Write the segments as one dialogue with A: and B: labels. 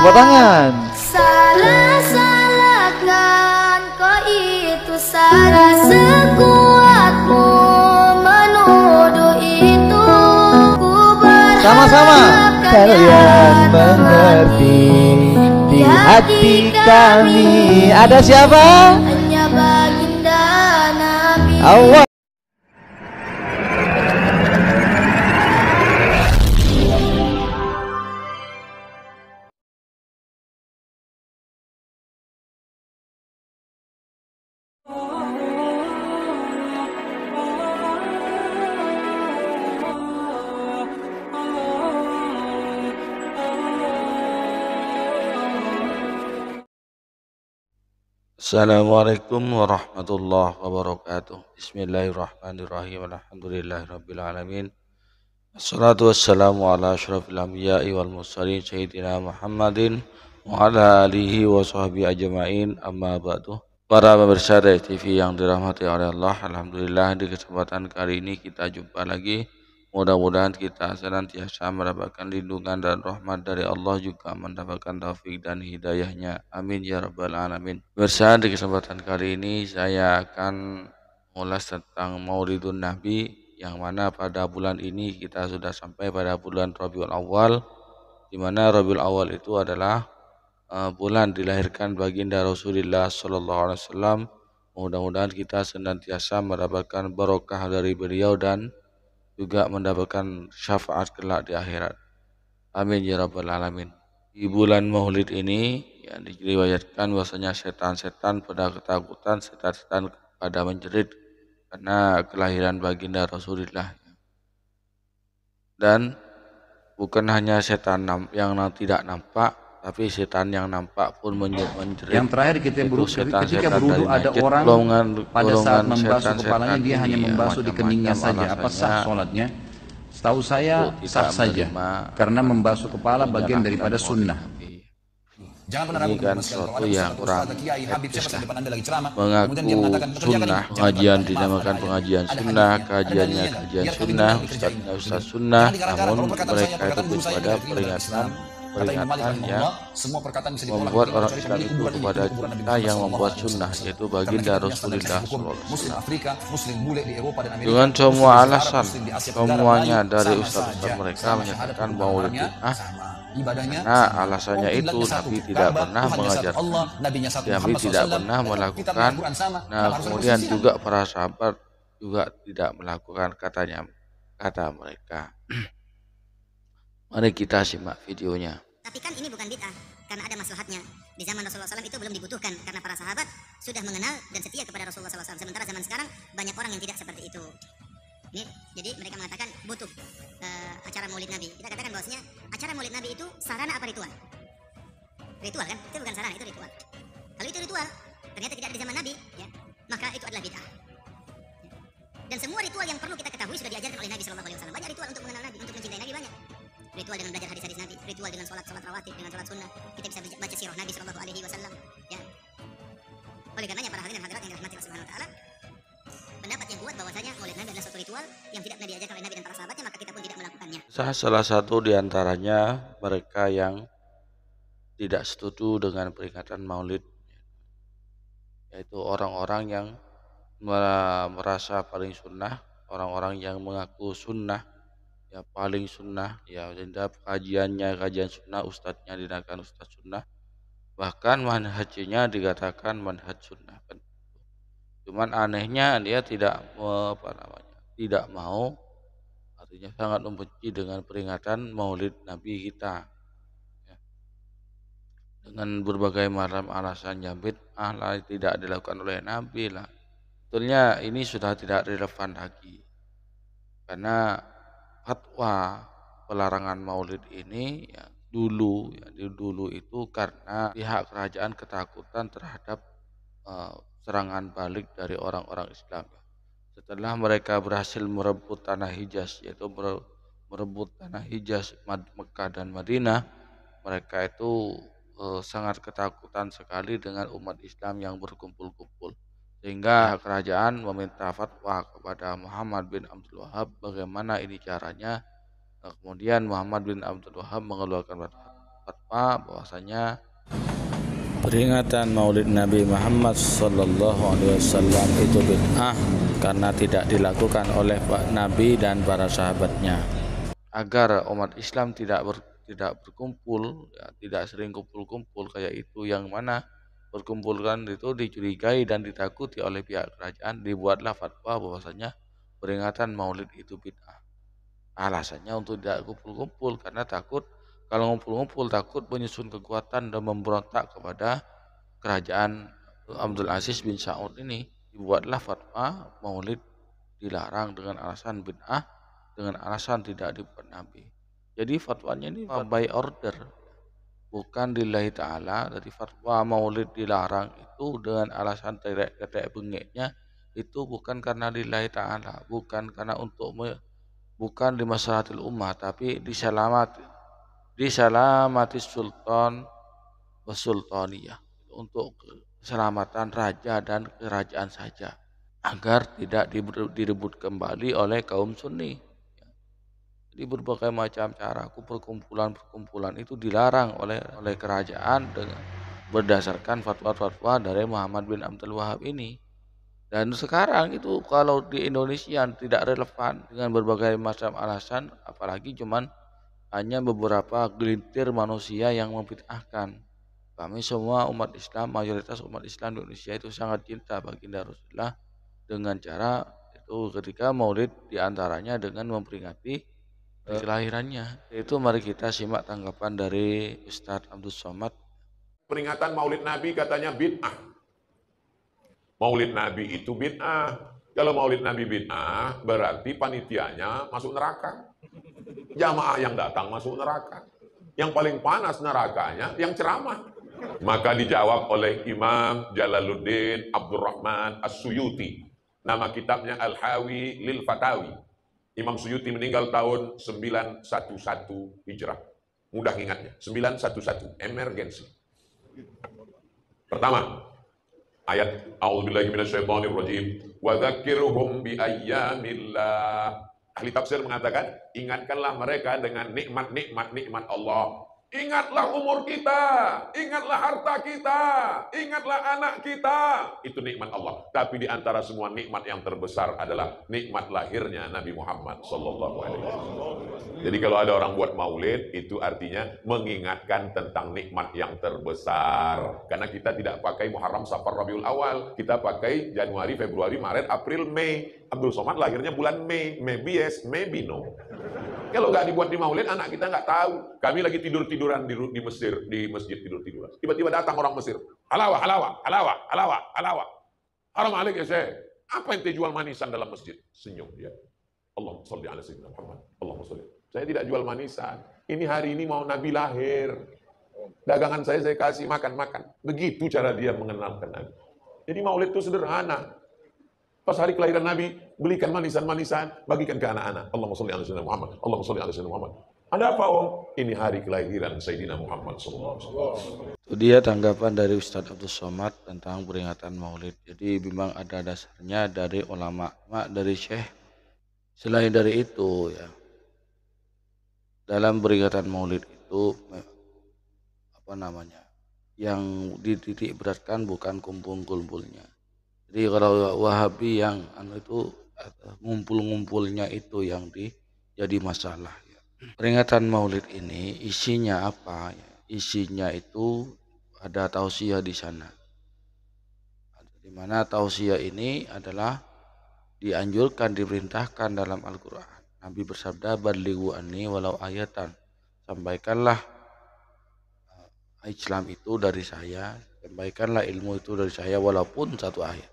A: tepuk tangan.
B: Salah-salahkan kau itu salah sekuatmu menuduh itu. Ku
A: Sama-sama. Kalian mengerti di hati kami ada siapa?
B: hanya baginda Nabi.
A: Allah.
C: Assalamualaikum warahmatullahi wabarakatuh. Bismillahirrahmanirrahim. Alhamdulillahirabbil alamin. Wassalatu wassalamu ala asyrafil anbiya'i wal mursalin sayyidina Muhammadin wa ala alihi wa sahbihi ajma'in. Amma ba'du. Para pemirsa dari TV yang dirahmati oleh Allah, alhamdulillah di kesempatan kali ini kita jumpa lagi. Mudah-mudahan kita senantiasa mendapatkan lindungan dan rahmat dari Allah, juga mendapatkan taufik dan hidayahnya. Amin ya rabbal alamin. Pemirsa, di kesempatan kali ini saya akan mengulas tentang Maulidun Nabi, yang mana pada bulan ini kita sudah sampai pada bulan Rabiul Awal, di mana Rabiul Awal itu adalah bulan dilahirkan baginda Rasulullah Sallallahu Alaihi Wasallam. Mudah-mudahan kita senantiasa mendapatkan barokah dari beliau dan juga mendapatkan syafaat kelak di akhirat. Amin ya rabbal alamin. Di bulan Maulid ini yang diriwayatkan bahwasanya setan-setan pada ketakutan, setan-setan pada menjerit karena kelahiran baginda Rasulullah. Dan bukan hanya setan yang tidak nampak, tapi setan yang nampak pun menjerit.
D: Yang terakhir ketika berwudu ada orang pada saat membasuh kepalanya dia hanya membasuh di keningnya saja. Apa sah sholatnya? Setahu saya sah saja, karena membasuh kepala bagian daripada sunnah.
C: Ini kan sesuatu yang kurang etis lah. Mengaku sunnah, pengajian dinamakan pengajian sunnah, kajiannya kajian sunnah, ustadznya ustadz sunnah, namun mereka itu pada peringatan yang membuat orang Islam itu kepada kita yang membuat sunnah, yaitu baginda Rasulullah SAW. Dengan semua alasan, semuanya dari ustaz-ustaz mereka menyatakan Maulid bid'ah, karena alasannya itu Nabi tidak pernah mengajarkan, Nabi tidak pernah melakukan. Nah, kemudian juga para sahabat juga tidak melakukan, kata mereka. Mari kita simak videonya.
E: Tapi kan ini bukan bid'ah, karena ada maslahatnya. Di zaman Rasulullah SAW itu belum dibutuhkan, karena para sahabat sudah mengenal dan setia kepada Rasulullah SAW. Sementara zaman sekarang banyak orang yang tidak seperti itu. Ini, jadi mereka mengatakan butuh acara Maulid Nabi. Kita katakan bahwasanya acara Maulid Nabi itu sarana apa ritual? Ritual kan? Itu bukan sarana, itu ritual. Kalau itu ritual, ternyata tidak ada di zaman Nabi, ya, maka itu adalah bid'ah. Dan semua ritual yang perlu kita ketahui sudah diajarkan oleh Nabi SAW. Banyak ritual untuk mengenal Nabi, untuk mencintai Nabi banyak. Ritual dengan belajar hadis-hadis Nabi, ritual dengan sholat rawatib, dengan sholat sunnah, kita bisa baca sirah Nabi Shallallahu Alaihi Wasallam. Ya. Oleh karenanya para hadirin dan hadirat yang dirahmati Allah Subhanahu Wa Taala, pendapat yang kuat bahwasanya Maulid Nabi adalah suatu ritual yang tidak pernah diajarkan oleh Nabi dan para sahabatnya, maka kita pun tidak melakukannya.
C: Salah satu di antaranya mereka yang tidak setuju dengan peringatan Maulid, yaitu orang-orang yang merasa paling sunnah, orang-orang yang mengaku sunnah, ya paling sunnah, ya kajian sunnah, ustadznya dinakan ustadz sunnah, bahkan manhajnya dikatakan manhaj sunnah. Cuman anehnya dia tidak mau, artinya sangat membenci dengan peringatan Maulid Nabi kita, ya. Dengan berbagai macam alasan bid'ah lah, tidak dilakukan oleh Nabi lah. Sebetulnya ini sudah tidak relevan lagi, karena fatwa pelarangan Maulid ini dulu itu karena pihak kerajaan ketakutan terhadap serangan balik dari orang-orang Islam. Setelah mereka berhasil merebut tanah Hijaz, yaitu merebut tanah Hijaz, Mekah dan Madinah, mereka itu sangat ketakutan sekali dengan umat Islam yang berkumpul-kumpul. Sehingga kerajaan meminta fatwa kepada Muhammad bin Abdul Wahab bagaimana ini caranya. Kemudian Muhammad bin Abdul Wahab mengeluarkan fatwa. fatwa bahwasanya peringatan Maulid Nabi Muhammad SAW itu bid'ah karena tidak dilakukan oleh Nabi dan para sahabatnya. Agar umat Islam tidak berkumpul, ya, tidak sering kumpul-kumpul kayak itu, yang mana berkumpulkan itu dicurigai dan ditakuti oleh pihak kerajaan, dibuatlah fatwa bahwasanya peringatan Maulid itu bid'ah. Alasannya untuk tidak kumpul-kumpul karena takut kalau ngumpul-ngumpul takut menyusun kekuatan dan memberontak kepada kerajaan Abdul Aziz bin Saud ini. Dibuatlah fatwa Maulid dilarang dengan alasan bid'ah, dengan alasan tidak dibuat Nabi. Jadi fatwanya ini by order, bukan lillahi ta'ala. Jadi fatwa Maulid dilarang itu dengan alasan ketek bengeknya itu bukan karena lillahi ta'ala, bukan karena bukan di maslahatil ummah, tapi disalamati sultan wasultaniyah, untuk keselamatan raja dan kerajaan saja, agar tidak direbut kembali oleh kaum Sunni. Jadi berbagai macam cara perkumpulan itu dilarang oleh kerajaan dengan berdasarkan fatwa-fatwa dari Muhammad bin Abdul Wahab ini. Dan sekarang itu kalau di Indonesia tidak relevan dengan berbagai macam alasan, apalagi cuman hanya beberapa gelintir manusia yang membid'ahkan. Kami semua umat Islam, mayoritas umat Islam di Indonesia itu sangat cinta baginda Rasulullah dengan cara itu ketika Maulid diantaranya dengan memperingati kelahirannya. Itu mari kita simak tanggapan dari Ustadz Abdul Somad.
F: Peringatan Maulid Nabi katanya bid'ah. Maulid Nabi itu bid'ah. Kalau Maulid Nabi bid'ah berarti panitianya masuk neraka. Jamaah yang datang masuk neraka. Yang paling panas nerakanya yang ceramah. Maka dijawab oleh Imam Jalaluddin Abdurrahman As-Suyuti. Nama kitabnya Al-Hawi Lil Fatawi. Imam Suyuti meninggal tahun 911 Hijrah. Mudah ingatnya, 911, emergensi. Pertama, ayat A'udzubillahi minasyaitonirrajim wa dzakirhum bi ayyamillah. Ahli tafsir mengatakan, ingatkanlah mereka dengan nikmat Allah. Ingatlah umur kita, ingatlah harta kita, ingatlah anak kita. Itu nikmat Allah. Tapi di antara semua nikmat yang terbesar adalah nikmat lahirnya Nabi Muhammad SAW. Jadi kalau ada orang buat maulid, itu artinya mengingatkan tentang nikmat yang terbesar. Karena kita tidak pakai Muharram, Safar, Rabiul Awal. Kita pakai Januari, Februari, Maret, April, Mei. Abdul Somad lahirnya bulan Mei. Maybe yes, maybe no. Kalau nggak dibuat di maulid, anak kita nggak tahu. Kami lagi tidur-tiduran di Mesir, di masjid tidur-tiduran. Tiba-tiba datang orang Mesir. Halawa. Haram alik ya saya. Apa yang jual manisan dalam masjid? Senyum dia. Allahumma sholli ala sayyidina Muhammad. Allahumma sholli. Saya tidak jual manisan. Ini hari ini mau Nabi lahir. Dagangan saya kasih makan-makan. Begitu cara dia mengenalkan Nabi. Jadi maulid itu sederhana. Pas hari kelahiran Nabi, belikan manisan-manisan, bagikan ke anak-anak. Allahumma sholli ala sayyidina Muhammad. Allahumma sholli ala sayyidina Muhammad. Ada apa, Om? Ini hari kelahiran Sayyidina Muhammad SAW.
C: Itu dia tanggapan dari Ustadz Abdul Somad tentang peringatan Maulid. Jadi memang ada dasarnya dari ulama, dari Syekh. Selain dari itu, ya, dalam peringatan Maulid itu yang dititik beratkan bukan kumpul-kumpulnya. Jadi kalau Wahabi yang itu ngumpul-ngumpulnya itu yang jadi masalah. Ya. Peringatan Maulid ini isinya apa? Ya. Isinya itu ada tausiah di sana. Di mana tausiah ini adalah dianjurkan, diperintahkan dalam Al-Quran. Nabi bersabda, "Balighu anni walau ayatan." Sampaikanlah Islam itu dari saya, sampaikanlah ilmu itu dari saya walaupun satu ayat.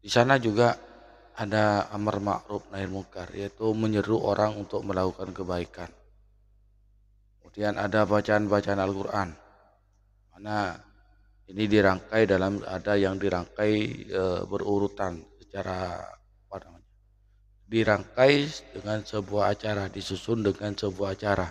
C: Di sana juga ada amar ma'ruf nahi munkar, yaitu menyeru orang untuk melakukan kebaikan. Kemudian ada bacaan-bacaan Al-Quran, mana ini dirangkai ada yang dirangkai berurutan secara dirangkai dengan sebuah acara, disusun dengan sebuah acara.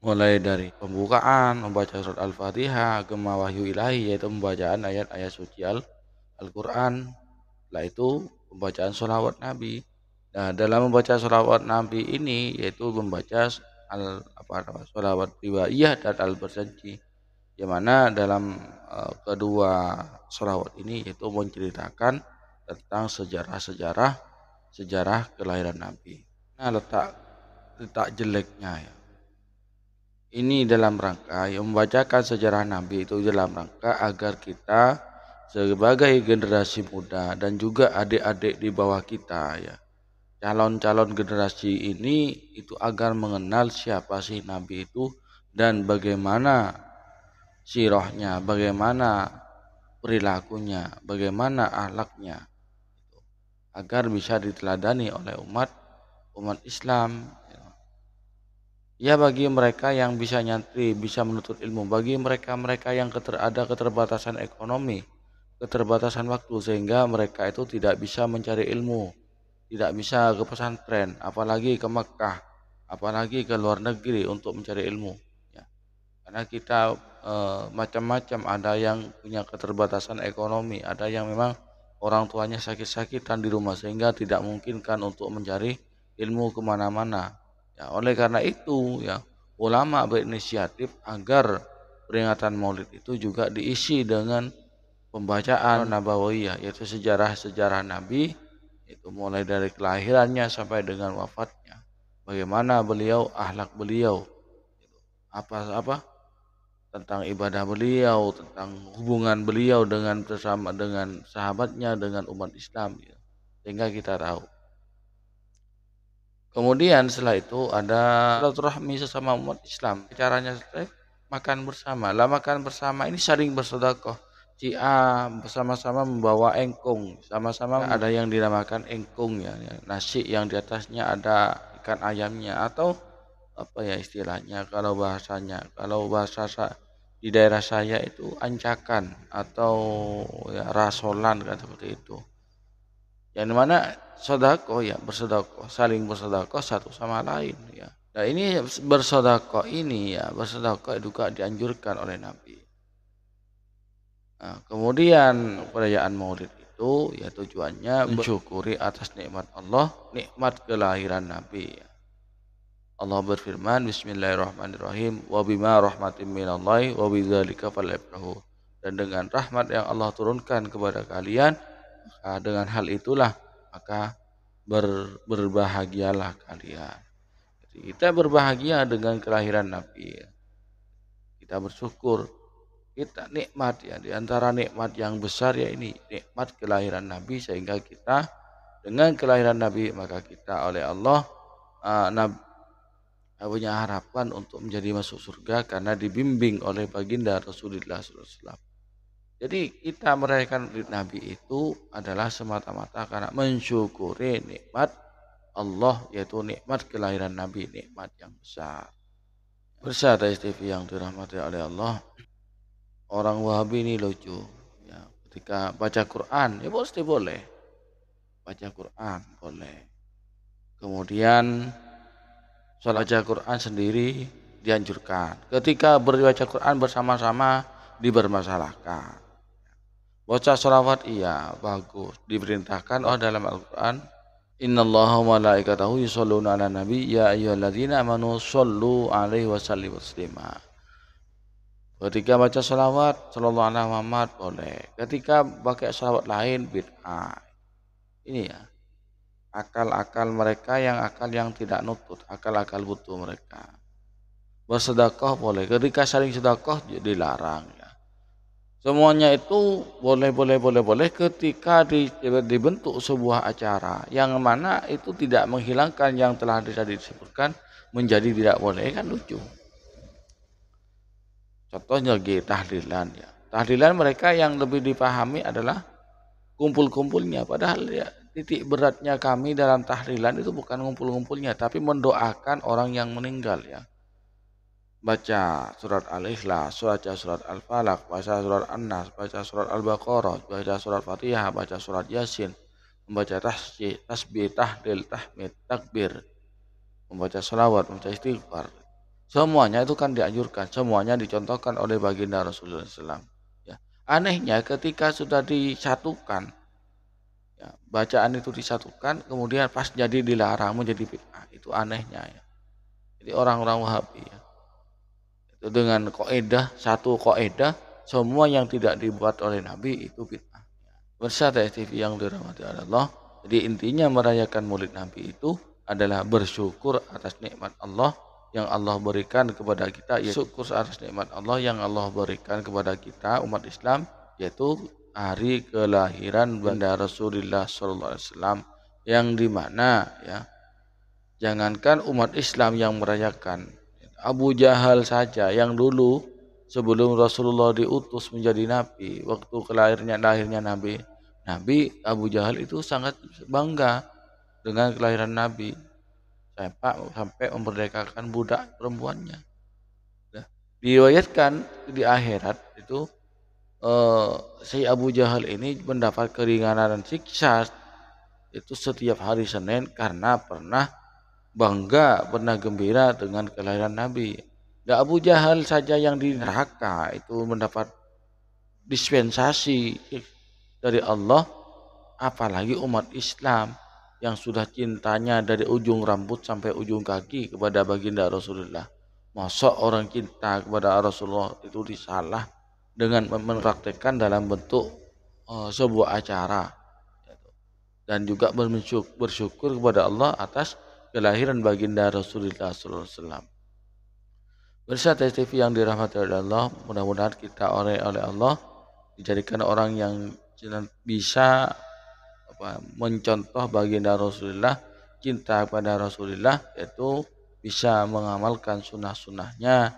C: Mulai dari pembukaan, membaca surat Al-Fatihah, Gema Wahyu Ilahi, yaitu pembacaan ayat-ayat suci Al-Quran. Setelah itu pembacaan sholawat Nabi. Nah, dalam membaca sholawat Nabi ini yaitu membaca sholawat riwaiyah dan al-barzanji, di mana dalam kedua sholawat ini itu menceritakan tentang sejarah kelahiran Nabi. Nah, letak jeleknya ya, ini dalam rangka yang membacakan sejarah Nabi itu dalam rangka agar kita sebagai generasi muda dan juga adik-adik di bawah kita ya, calon-calon generasi ini itu agar mengenal siapa sih Nabi itu dan bagaimana sirahnya, bagaimana perilakunya, bagaimana akhlaknya, agar bisa diteladani oleh umat Islam. Ya, bagi mereka yang bisa nyantri, bisa menuntut ilmu, bagi mereka yang ada keterbatasan ekonomi, keterbatasan waktu, sehingga mereka itu tidak bisa mencari ilmu, tidak bisa ke pesantren, apalagi ke Mekah, apalagi ke luar negeri untuk mencari ilmu. Ya. Karena kita macam-macam, ada yang punya keterbatasan ekonomi, ada yang memang orang tuanya sakit-sakitan di rumah sehingga tidak memungkinkan untuk mencari ilmu kemana-mana. Ya, oleh karena itu ya, ulama berinisiatif agar peringatan Maulid itu juga diisi dengan pembacaan nabawiyah, yaitu sejarah-sejarah Nabi, itu mulai dari kelahirannya sampai dengan wafatnya. Bagaimana beliau, akhlak beliau, apa tentang ibadah beliau, tentang hubungan beliau dengan sahabatnya, dengan umat Islam, ya. Sehingga kita tahu. Kemudian setelah itu ada silaturahmi sesama umat Islam. Caranya makan bersama. Lah makan bersama ini saling bersedekah. Si A bersama-sama membawa engkung, sama-sama ada yang dinamakan engkung ya, nasi yang di atasnya ada ikan ayamnya, atau apa ya istilahnya kalau bahasa di daerah saya itu ancakan atau ya rasolan kan, seperti itu. Yang mana sedekah ya, bersedekah, saling bersedekah satu sama lain ya. Nah, ini bersedekah ini ya, bersedekah juga dianjurkan oleh Nabi. Nah, kemudian perayaan Maulid itu ya tujuannya mensyukuri atas nikmat Allah, nikmat kelahiran Nabi. Allah berfirman, Bismillahirrahmanirrahim, wa bima rahmatin minallahi wa bidzalika falyafrahu. Dan dengan rahmat yang Allah turunkan kepada kalian, maka dengan hal itulah maka berbahagialah kalian. Jadi kita berbahagia dengan kelahiran Nabi. Kita bersyukur, kita nikmat ya, di antara nikmat yang besar ya ini nikmat kelahiran Nabi, sehingga kita dengan kelahiran Nabi maka kita oleh Allah punya harapan untuk menjadi masuk surga karena dibimbing oleh baginda Rasulullah SAW. Jadi kita merayakan Maulid Nabi itu adalah semata-mata karena mensyukuri nikmat Allah, yaitu nikmat kelahiran Nabi, nikmat yang besar. Pemirsa TV yang dirahmati oleh Allah, orang Wahabi ini lucu ya, ketika baca Quran ya pasti boleh baca Quran, boleh. Kemudian sholat baca Quran sendiri dianjurkan. Ketika berbaca Quran bersama-sama dipermasalahkan. Baca sholawat iya bagus, diperintahkan dalam Al-Quran, innallaha wa malaikatahu yusholluna ala nabi ya ayyuhalladzina amanu shollu alaihi wasallimu taslima. Ketika baca sholawat sallallahu alaihi Muhammad boleh. Ketika pakai sholawat lain bid'ah. Ini ya, akal-akal mereka yang tidak nutut, akal-akal butuh mereka. Bersedekah boleh, ketika saling sedekah dilarang. Semuanya itu boleh ketika dibentuk sebuah acara yang mana itu tidak menghilangkan yang telah disebutkan menjadi tidak boleh, kan lucu. Contohnya tahlilan ya. Tahlilan mereka yang lebih dipahami adalah kumpul-kumpulnya, padahal ya titik beratnya kami dalam tahlilan itu bukan ngumpul-ngumpulnya tapi mendoakan orang yang meninggal ya. Baca surat Al-Ikhlas, baca surat Al-Falaq, baca surat An-Nas, baca surat Al-Baqarah, baca surat Fatihah, baca surat Yasin, membaca tasbih, tahlil, tahmid, takbir, membaca salawat, membaca istighfar. Semuanya itu kan dianjurkan, semuanya dicontohkan oleh baginda Rasulullah SAW. Ya. Anehnya ketika sudah disatukan, ya, bacaan itu disatukan, kemudian pas jadi dilarang menjadi bid'ah, itu anehnya ya. Jadi orang-orang Wahabi ya. Itu dengan satu kaidah semua yang tidak dibuat oleh Nabi itu bid'ah. Bersama TV yang dirahmati Allah. Jadi intinya merayakan Maulid Nabi itu adalah bersyukur atas nikmat Allah yang Allah berikan kepada kita, yaitu syukur atas nikmat Allah yang Allah berikan kepada kita umat Islam, yaitu hari kelahiran Banda Rasulullah SAW, yang dimana ya jangankan umat Islam yang merayakan, Abu Jahal saja yang dulu sebelum Rasulullah diutus menjadi nabi, waktu lahirnya Nabi Abu Jahal itu sangat bangga dengan kelahiran Nabi sampai memerdekakan budak perempuannya. Nah, diriwayatkan di akhirat itu si Abu Jahal ini mendapat keringanan dan siksa itu setiap hari Senin karena pernah gembira dengan kelahiran Nabi. Dan Abu Jahal saja yang di neraka itu mendapat dispensasi dari Allah, apalagi umat Islam yang sudah cintanya dari ujung rambut sampai ujung kaki kepada baginda Rasulullah. Masa orang cinta kepada Rasulullah itu disalah dengan mempraktekkan dalam bentuk sebuah acara, dan juga bersyukur kepada Allah atas kelahiran baginda Rasulullah SAW. Bersama TV yang dirahmati oleh Allah, mudah-mudahan kita oleh Allah dijadikan orang yang bisa mencontoh baginda Rasulullah, cinta kepada Rasulullah, yaitu bisa mengamalkan sunnah-sunnahnya.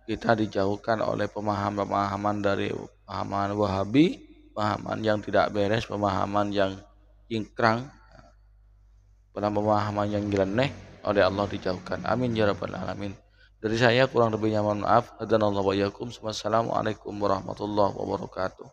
C: Kita dijauhkan oleh pemahaman dari pemahaman Wahabi, pemahaman yang tidak beres, pemahaman yang cingkrang, pemahaman yang nyeleneh, oleh Allah dijauhkan. Amin ya rabbal alamin. Dari saya kurang lebihnya mohon maaf. Hadanallahu wa iyyakum. Wassalamualaikum warahmatullahi wabarakatuh.